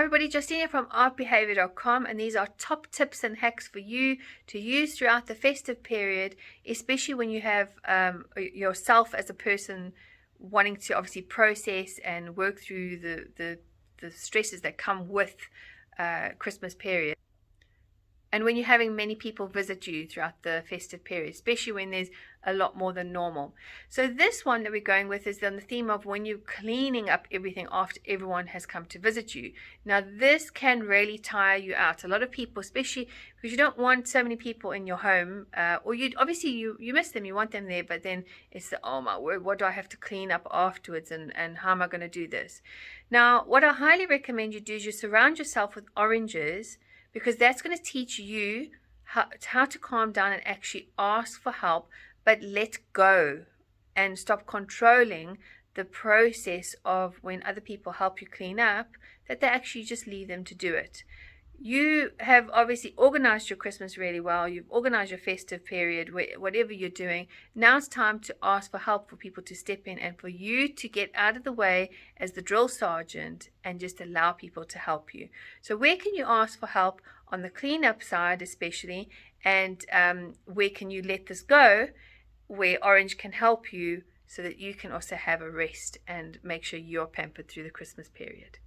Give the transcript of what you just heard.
everybody, Justina from artbehaviour.com, and these are top tips and hacks for you to use throughout the festive period, especially when you have yourself as a person wanting to obviously process and work through the stresses that come with Christmas period. And when you're having many people visit you throughout the festive period, especially when there's a lot more than normal. So this one that we're going with is on the theme of when you're cleaning up everything after everyone has come to visit you. Now this can really tire you out. A lot of people, especially because you don't want so many people in your home, or you obviously you miss them, you want them there, but then it's the, oh my word, what do I have to clean up afterwards, and how am I going to do this? Now what I highly recommend you do is you surround yourself with oranges, because that's going to teach you how to calm down and actually ask for help, but let go and stop controlling the process of when other people help you clean up, that they actually just leave them to do it. You have obviously organized your Christmas really well. You've organized your festive period, whatever you're doing. Now it's time to ask for help, for people to step in, and for you to get out of the way as the drill sergeant and just allow people to help you. So where can you ask for help? On the cleanup side especially, and where can you let this go, where Orange can help you so that you can also have a rest and make sure you're pampered through the Christmas period.